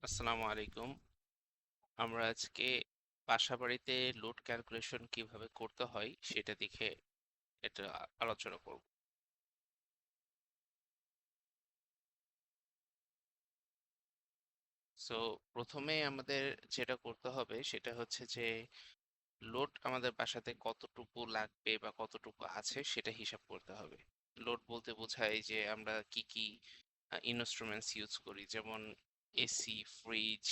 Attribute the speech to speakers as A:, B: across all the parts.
A: আসসালামু আলাইকুম। আমরা আজকে বাসাবাড়িতে লোড ক্যালকুলেশন কিভাবে করতে হয় সেটা দেখে এটা আলোচনা করব। সো প্রথমে আমাদের যেটা করতে হবে সেটা হচ্ছে যে লোড আমাদের বাসাতে কতটুকু লাগবে বা কতটুকু আছে সেটা হিসাব করতে হবে। লোড বলতে বোঝায় যে আমরা কি কি ইনস্ট্রুমেন্টস ইউজ করি, যেমন AC, fridge,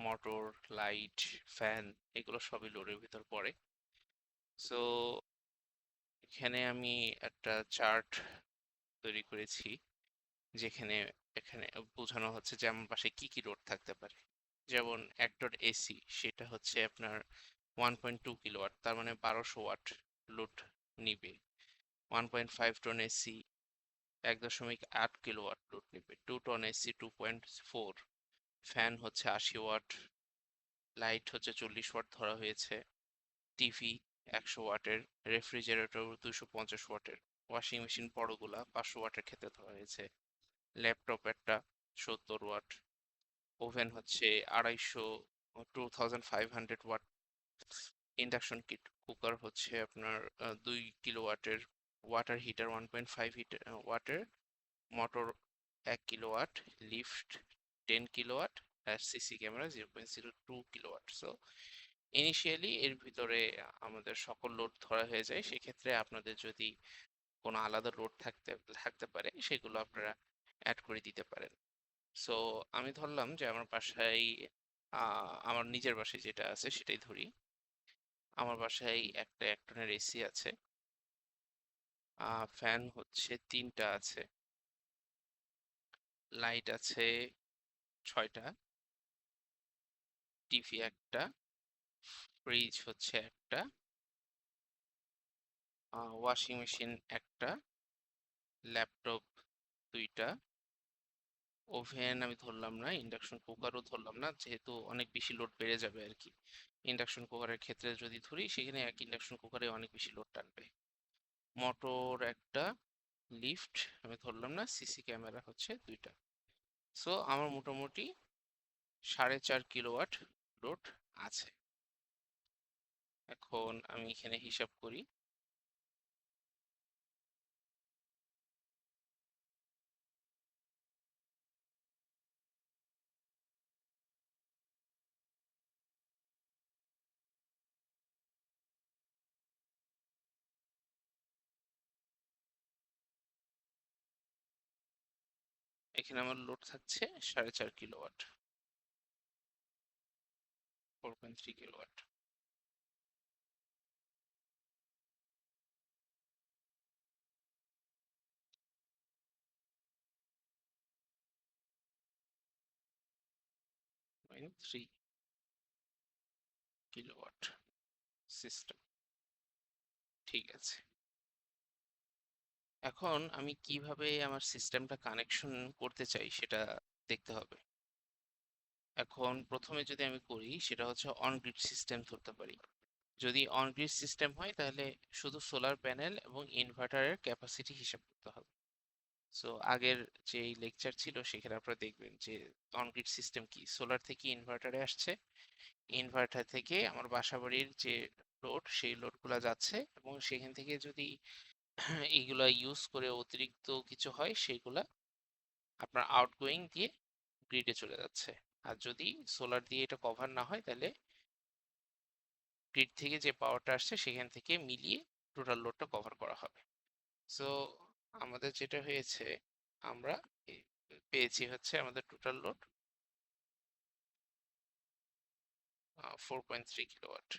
A: motor, light, fan, এগুলো সবই লোডের ভিতর পড়ে। সো এখানে আমি একটা চার্ট তৈরি করেছি, যেখানে এখানে বোঝানো হচ্ছে যে আমার বাসায় কি কি লোড থাকতে পারে। যেমন এক ডট এসি, সেটা হচ্ছে আপনার 1.2 কিলোওয়াট, তার মানে 1200 ওয়াট লোড নিবে। 1.5 টন এসি 1.8 কিলোওয়াট লোড নিবে। 2 টন এসি 2.4। ফ্যান হচ্ছে 80 ওয়াট, লাইট হচ্ছে 40 ওয়াট ধরা হয়েছে, টিভি 100 ওয়াটের, রেফ্রিজারেটর 250 ওয়াটের, ওয়াশিং মেশিন বড়গুলা 500 ওয়াটের ক্ষেত্রে ধরা হয়েছে, ল্যাপটপ একটা 70 ওয়াট, ওভেন হচ্ছে 2500 ওয়াট, ইন্ডাকশন কিট কুকার হচ্ছে আপনার 2 কিলোওয়াটের, ওয়াটার হিটার 1.5 ওয়াটের, মোটর 1 কিলোওয়াট, লিফট 10 কিলোওয়াট, আর CC camera 0.02 kilowatt. So initially এর ভিতরে আমাদের সকল লোড ধরা হয়ে যায়। সেক্ষেত্রে আপনাদের যদি কোনো আলাদা লোড থাকতে থাকতে পারে সেগুলো আপনারা অ্যাড করে দিতে পারেন। সো আমি ধরলাম যে আমার বাসায়, আমার নিজের বাসায় যেটা আছে সেটাই ধরি। আমার বাসায় একটা 1 টনের এসি আছে, ফ্যান হচ্ছে 3টা আছে, লাইট আছে 6টা, টিভি একটা, ফ্রিজ হচ্ছে একটা, ওয়াশিং মেশিন একটা, ল্যাপটপ 2টা, ওভেন আমি ধরলাম না, ইন্ডাকশন কুকারও ধরলাম না, যেহেতু অনেক বেশি লোড বেড়ে যাবে আর কি। ইন্ডাকশন কুকারের ক্ষেত্রে যদি ধরি সেখানে এক ইন্ডাকশন কুকারে অনেক বেশি লোড টানবে। মোটর একটা, লিফট আমি ধরলাম না, সিসি ক্যামেরা হচ্ছে 2টা। সো আমার মোটামুটি 4.5 কিলোওয়াট লোড আছে। এখন আমি এখানে হিসাব করি। এখানে আমার লোড থাকছে 4.5 কিলোওয়াট, 4.3 কিলোওয়াট। 3 কিলোওয়াট সিস্টেম, ঠিক আছে। এখন আমি কিভাবে আমার সিস্টেমটা কানেকশন করতে চাই সেটা দেখতে হবে। এখন প্রথমে যদি আমি করি সেটা হচ্ছে অন গ্রিড সিস্টেম ধরতে পারি। যদি অন গ্রিড সিস্টেম হয় তাহলে শুধু সোলার প্যানেল এবং ইনভার্টারের ক্যাপাসিটি হিসাব করতে হবে। সো আগের যে লেকচার ছিল সেখানে আপনারা দেখবেন যে অন গ্রিড সিস্টেম কি, সোলার থেকে ইনভার্টারে আসছে, ইনভার্টার থেকে আমার বাসাবাড়ির যে লোড সেই লোডগুলা যাচ্ছে, এবং সেখান থেকে যদি এইগুলা ইউজ করে অতিরিক্ত কিছু হয় সেগুলা আপনার আউটগোয়িং দিয়ে গ্রিডে চলে যাচ্ছে। আর যদি সোলার দিয়ে এটা কভার না হয় তাহলে গ্রিড থেকে যে পাওয়ারটা আসছে সেখান থেকে মিলিয়ে টোটাল লোডটা কভার করা হবে। সো আমাদের যেটা হয়েছে, আমরা পেয়েছি হচ্ছে আমাদের টোটাল লোড 4.3 কিলোওয়াট।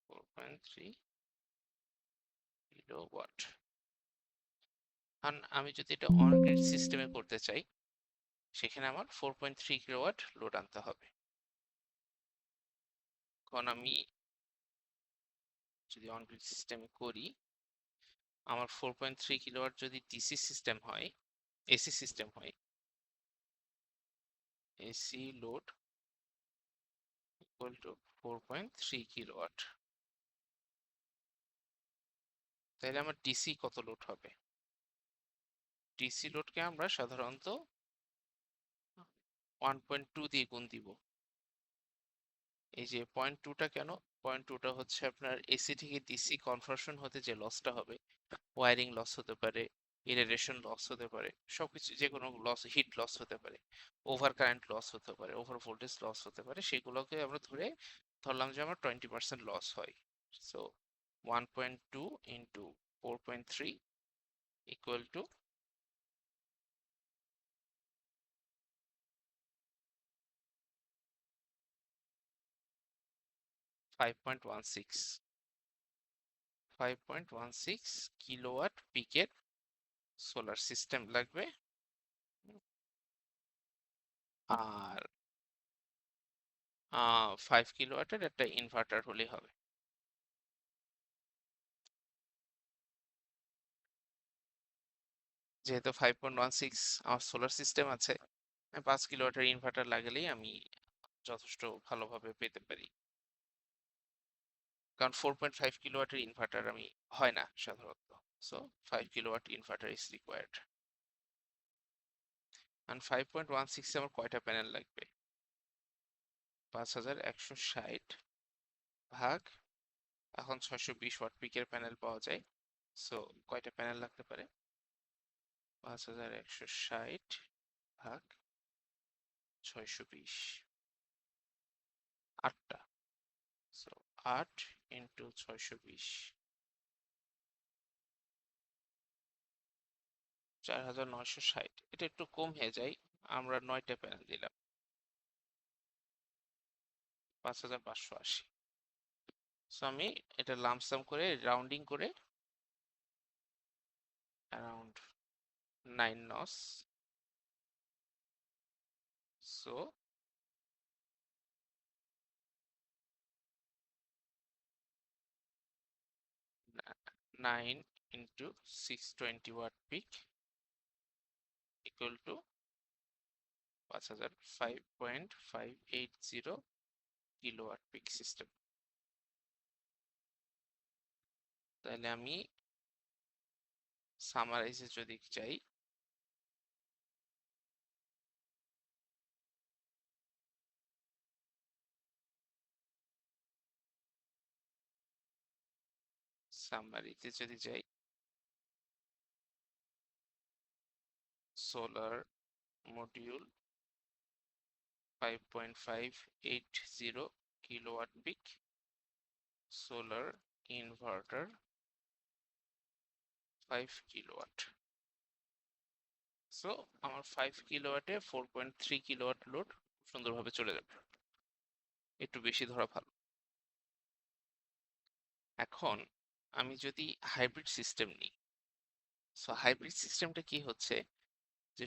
A: 4.3 কিলোওয়াট। আমি যদি এটা অন গ্রিড সিস্টেমে করতে চাই সেখানে আমার 4.3 কিলোওয়াট লোড আনতে হবে। কারণ আমি যদি অন গ্রিড সিস্টেমে করি, আমার 4.3 কিলোওয়াট যদি ডিসি সিস্টেম হয়, এসি সিস্টেম হয়, AC load equal to 4.3 kilowatt. তাহলে আমার DC কত লোড হবে? DC লোডকে আমরা সাধারণত 1.2 দিয়ে গুণ দিব। এই যে 0.2টা কেন? 0.2টা হচ্ছে আপনার এসি থেকে ডিসি কনভার্সন হতে যে লসটা হবে, ওয়ারিং লস হতে পারে, ইরেডিয়েশন লস হতে পারে, সবকিছু যে কোনো লস, হিট লস হতে পারে, ওভার কারেন্ট লস হতে পারে, ওভার ভোল্টেজ লস হতে পারে, সেগুলোকে আমরা ধরলাম যে আমার 20% লস হয়। So 1.2 into 4.3 equal to 5.16 kilowatt পিকের সোলার সিস্টেম লাগবে। আর 5 কিলোওয়াটের একটা ইনভার্টার হলেই হবে। যেহেতু 5.16 আমার সোলার সিস্টেম আছে, 5 কিলোওয়াটের ইনভার্টার লাগালেই আমি যথেষ্ট ভালোভাবে পেতে পারি। কারণ 4.5 কিলোওয়াটের ইনভার্টার আমি হয় না সাধারণত। So 5 kilowatt inverter is required. আর 5.16 এ আমার কয়টা প্যানেল লাগবে? 5160 ভাগ, এখন 620 ওয়াট পিকের প্যানেল পাওয়া যায়। সো কয়টা প্যানেল লাগতে পারে? 5160 ভাগ 620, 8টা। So 8 into 620, 4960। এটা একটু কম হয়ে যায়, আমরা 9টা প্যানেল দিলাম, 5580। সো আমি এটা লামসাম করে রাউন্ডিং করে around 9 nos, so 9 into 620 watt peak equal to 5,580 kilowatt peak system. তাহলে আমি সামারাইজে যদি চাই, সামারিতে যদি যাই, solar module 5.580 kilowatt peak, solar inverter 5 kilowatt. So আমার 5 কিলোওয়াটে 4.3 কিলোওয়াট লোড সুন্দরভাবে চলে যাবে। একটু বেশি ধরা ভালো। এখন আমি যদি হাইব্রিড সিস্টেম নিই, সো হাইব্রিড সিস্টেমটা কি হচ্ছে, যে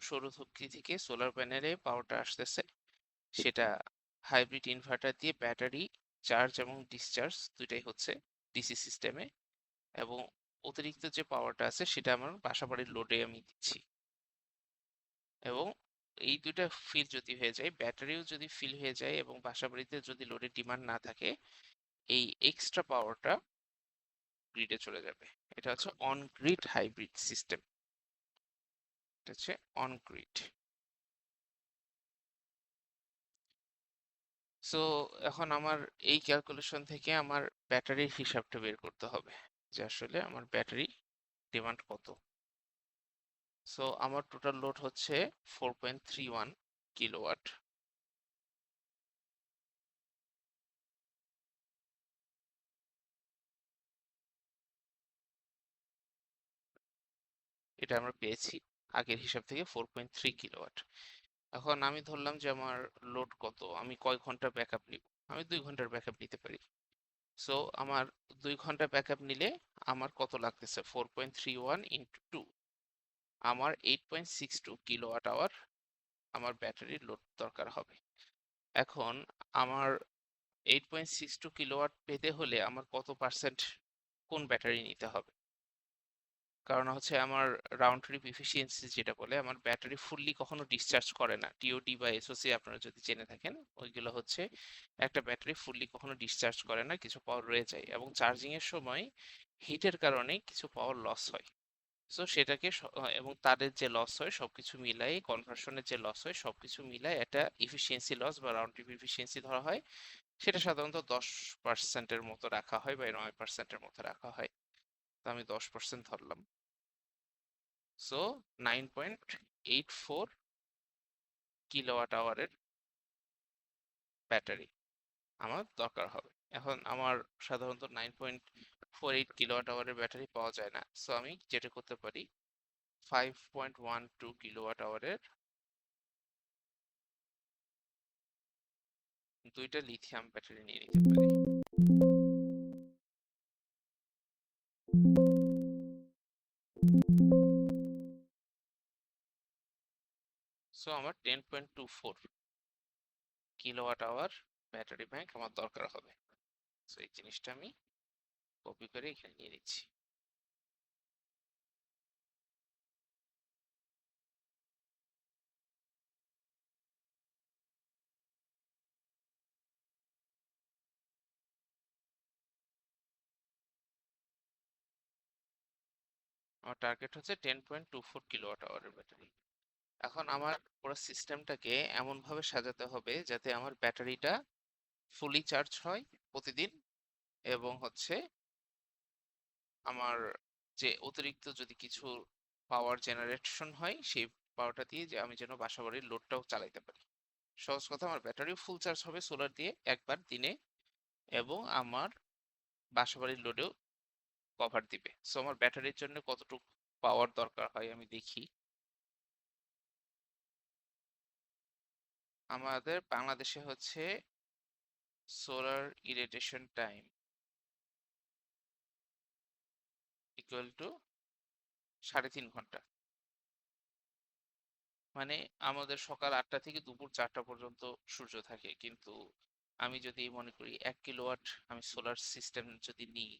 A: সৌরশক্তি থেকে সোলার প্যানেলে পাওয়ারটা আসতেছে, সেটা হাইব্রিড ইনভার্টার দিয়ে ব্যাটারি চার্জ এবং ডিসচার্জ দুইটাই হচ্ছে ডিসি সিস্টেমে, এবং অতিরিক্ত যে পাওয়ারটা আছে সেটা আমার বাসাবাড়ির লোডে আমি দিচ্ছি। এবং এই দুইটা ফিল যদি হয়ে যায়, ব্যাটারিও যদি ফিল হয়ে যায় এবং বাসাবাড়িতে যদি লোডের ডিমান্ড না থাকে, এই এক্সট্রা পাওয়ারটা গ্রিডে চলে যাবে। এটা হচ্ছে অন গ্রিড হাইব্রিড সিস্টেম। এটা হচ্ছে অন গ্রিড। সো এখন আমার এই ক্যালকুলেশন থেকে আমার ব্যাটারির হিসাবটা বের করতে হবে, যে আসলে আমার ব্যাটারি ডিমান্ড কত। সো আমার টোটাল লোড হচ্ছে 4.31 কিলোওয়াট। এটা আমরা পেয়েছি আগের হিসাব থেকে 4.3 কিলোওয়াট। এখন আমি ধরলাম যে আমার লোড কত, আমি কয় ঘন্টা ব্যাকআপ নিব। আমি 2 ঘন্টার ব্যাকআপ নিতে পারি। সো আমার 2 ঘন্টা ব্যাকআপ নিলে আমার কত লাগতেছে? 4.31 ইন্টু 2, আমার 8.62 কিলোওয়াট আওয়ার আমার ব্যাটারির লোড দরকার হবে। এখন আমার 8.62 কিলোওয়াট পেতে হলে আমার কত পার্সেন্ট কোন ব্যাটারি নিতে হবে? কারণ হচ্ছে আমার রাউন্ড ট্রিপ এফিসিয়েন্সি যেটা বলে আমার ব্যাটারি ফুললি কখনো ডিসচার্জ করে না। টিওডি বা এসওসি আপনারা যদি জেনে থাকেন, ওইগুলো হচ্ছে একটা ব্যাটারি ফুললি কখনো ডিসচার্জ করে না, কিছু পাওয়ার রয়ে যায় এবং চার্জিং এর সময় হিটের কারণে কিছু পাওয়ার লস হয়। সো সেটাকে এবং তাদের যে লস হয় সবকিছু মিলাই, কনভার্সনের যে লস হয় সবকিছু মিলাই একটা এফিসিয়েন্সি লস বা রাউন্ড ট্রিপ এফিসিয়েন্সি ধরা হয়। সেটা সাধারণত 10%-এর মতো রাখা হয় বা 9%-এর মতো রাখা হয়। তো আমি 10% ধরলাম। সো 9.84 কিলোওয়াট আওয়ারের ব্যাটারি আমার দরকার হবে। এখন আমার সাধারণত 9.48 কিলোওয়াট আওয়ারের ব্যাটারি পাওয়া যায় না, সো আমি যেটা করতে পারি 5.12 কিলোওয়াট আওয়ারের দুইটা লিথিয়াম ব্যাটারি নিয়ে নিতে পারি। সো আমার 10.24 কিলোওয়াট আওয়ার ব্যাটারি ব্যাংক আমার দরকার হবে। সো এই জিনিসটা আমি কপি করে এখানে নিয়ে নিচ্ছি। আমার টার্গেট হচ্ছে 10.24 কিলোওয়াট আওয়ারের ব্যাটারি। এখন আমার পুরো সিস্টেমটাকে এমন ভাবে সাজাতে হবে যাতে আমার ব্যাটারিটা ফুলি চার্জ হয় প্রতিদিন, এবং হচ্ছে আমার যে অতিরিক্ত যদি কিছু পাওয়ার জেনারেশন হয় সেই পাওয়ারটা দিয়ে যে আমি যেন বাসাবাড়ির লোডটাও চালাইতে পারি। সহজ কথা, আমার ব্যাটারিও ফুল চার্জ হবে সোলার দিয়ে একবার দিনে, এবং আমার বাসাবাড়ির লোডেও কভার দিবে। সো আমার ব্যাটারির জন্য কতটুকু পাওয়ার দরকার হয় আমি দেখি। আমাদের বাংলাদেশে হচ্ছে solar irradiation time equal to 3.5 ঘন্টা। মানে আমাদের সকাল 8টা থেকে দুপুর 4টা পর্যন্ত সূর্য থাকে, কিন্তু আমি যদি মনে করি 1 কিলোওয়াট আমি সোলার সিস্টেম যদি নিই,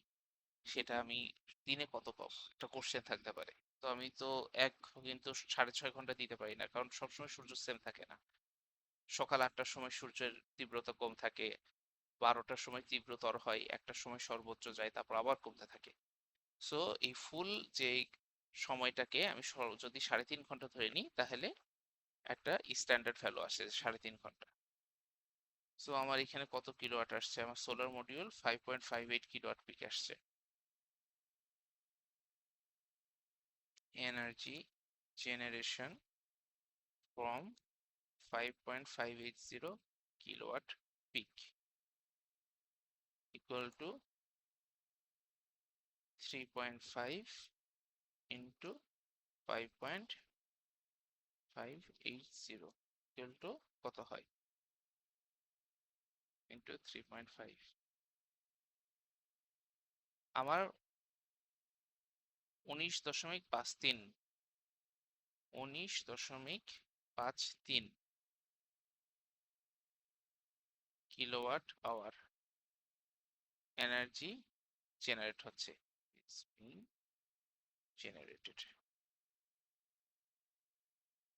A: সেটা আমি দিনে কত পাবো একটা কোশ্চেন থাকতে পারে। তো আমি তো এক কিন্তু 6.5 ঘন্টা দিতে পারি না, কারণ সবসময় সূর্য সেম থাকে না। সকাল 8টার সময় সূর্যের তীব্রতা কম থাকে, 12টার সময় তীব্রতর হয়, 1টার সময় সর্বোচ্চ যায়, তারপর আবার কমতে থাকে। সো এই ফুল যে সময়টাকে আমি যদি 3.5 ঘন্টা ধরে নিই, তাহলে একটা স্ট্যান্ডার্ড ভ্যালু আসে 3.5 ঘন্টা। সো আমার এখানে কত কিলোওয়াট আসছে, আমার সোলার মডিউল 5.58 কিলোওয়াট পিক আসছে। Energy generation from 5.580 kilowatt peak equal to 3.5 into 5.580 equal to কত হয়, ইন্টু 3.5। আমার 19.53 19.53 কিলোওয়াট আওয়ার এনার্জি জেনারেট হচ্ছে, জেনারেটেড।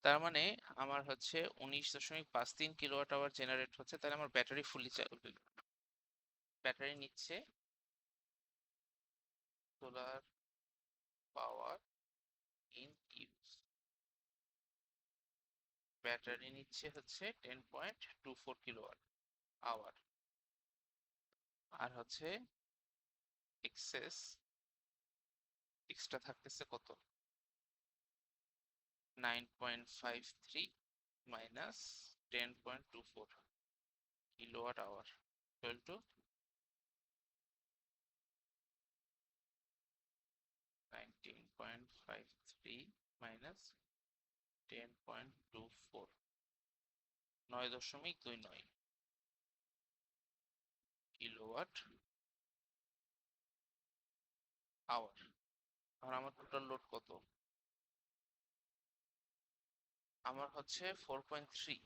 A: তার মানে আমার হচ্ছে 19.53 কিলোওয়াট আওয়ার জেনারেট হচ্ছে, তাহলে আমার ব্যাটারি ফুলি ব্যাটারি নিচ্ছে solar power in use, battery নিচ্ছে হচ্ছে 10.24 কিলোওয়াট আওয়ার, আর হচ্ছে এক্সট্রা থাকতেছে কত, 9.53 minus 10.24 kilowatt hour equal to 19.53 minus 10.24, 9.29 kilowatt hour. আর আমার টোটাল লোড কত, আমার হচ্ছে 4.3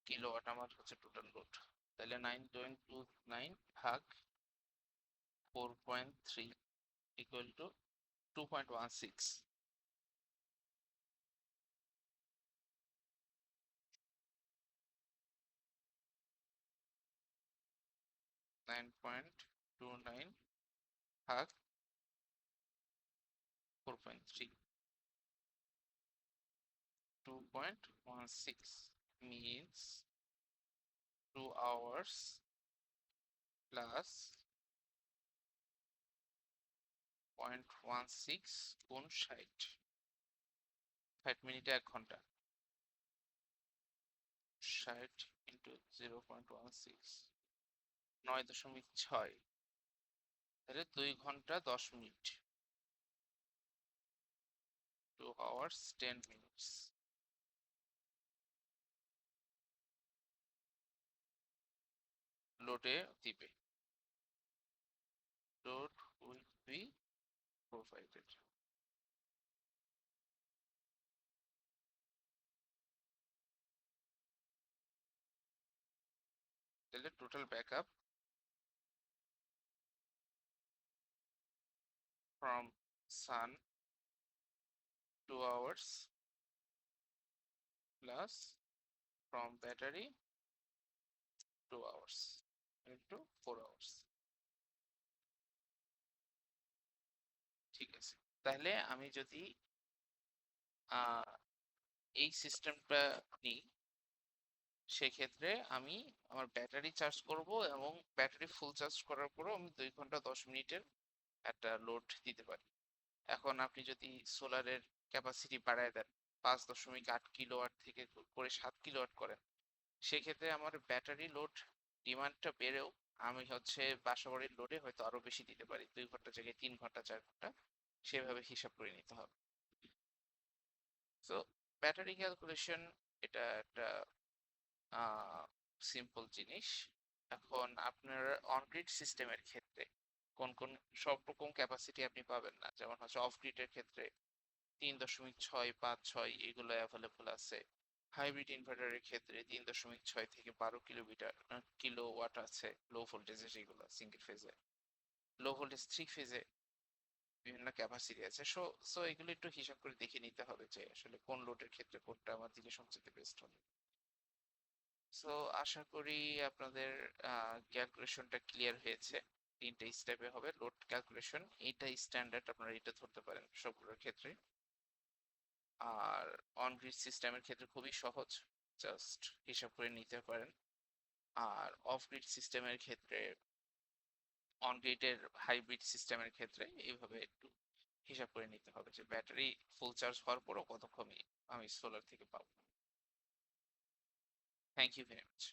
A: কিলোওয়াট আমার হচ্ছে টোটাল লোড। তাহলে 9.29 ভাগ 4.3 ইকুয়াল টু 2.16 9.29 ভাগ 4.3 2.16 means 2 hours plus 0.16 গুণ 60 মিনিটে 1 ঘন্টা 60 ইন্টু 0.16 9.6 তাহলে 2 ঘন্টা 10 মিনিট 2 hours 10 minutes লোডে দিবে load will be provided তাহলে total backup from sun 2 hours plus from battery 2 hours into 4 hours ঠিক আছে তাহলে আমি যদি এই সিস্টেমটা নিই সেক্ষেত্রে আমি আমার ব্যাটারি চার্জ করব এবং ব্যাটারি ফুল চার্জ করার পরও আমি 2 ঘন্টা 10 মিনিটের একটা লোড দিতে পারি এখন আপনি যদি সোলারের ক্যাপাসিটি বাড়ায় দেন 5.8 কিলোওয়াট থেকে করে 7 কিলোওয়াট করেন সেক্ষেত্রে আমার ব্যাটারি লোড ডিমান্ডটা বেড়েও আমি হচ্ছে বাসাবাড়ির লোডে হয়তো আরো বেশি দিতে পারি 2 ঘন্টা জায়গায় 3 ঘন্টা 4 ঘন্টা সেভাবে হিসাব করে নিতে হবে তো ব্যাটারি ক্যালকুলেশন এটা একটা সিম্পল জিনিস এখন আপনার অনগ্রিড সিস্টেমের ক্ষেত্রে কোন কোন সব রকম ক্যাপাসিটি আপনি পাবেন না যেমন হচ্ছে অফ গ্রিডের ক্ষেত্রে 3.656 এগুলো অ্যাভেলেবল আছে হাইব্রিড ইনভার্টারের ক্ষেত্রে 3.6 থেকে 12 কিলোওয়াট আছে লো ভোল্টেজে যেগুলো সিঙ্গেল ফেজে লো ভোল্টেজ 3 ফেজে বিভিন্ন ক্যাপাসিটি আছে সো এগুলো একটু হিসাব করে দেখে নিতে হবে যে আসলে কোন লোডের ক্ষেত্রে কোনটা আমার দিকে সবচেয়ে বেস্ট হবে সো আশা করি আপনাদের ক্যালকুলেশনটা ক্লিয়ার হয়েছে 3টে স্টেপে হবে লোড ক্যালকুলেশন এইটা স্ট্যান্ডার্ড আপনারা এটা ধরতে পারেন সবগুলোর ক্ষেত্রে আর অন গ্রিড সিস্টেমের ক্ষেত্রে খুবই সহজ জাস্ট হিসাব করে নিতে পারেন আর অফ গ্রিড সিস্টেমের ক্ষেত্রে অন গ্রিডের হাইব্রিড সিস্টেমের ক্ষেত্রে এইভাবে একটু হিসাব করে নিতে হবে যে ব্যাটারি ফুল চার্জ হওয়ার পরও কতক্ষণ আমি সোলার থেকে পাবো থ্যাংক ইউ ভেরি মাচ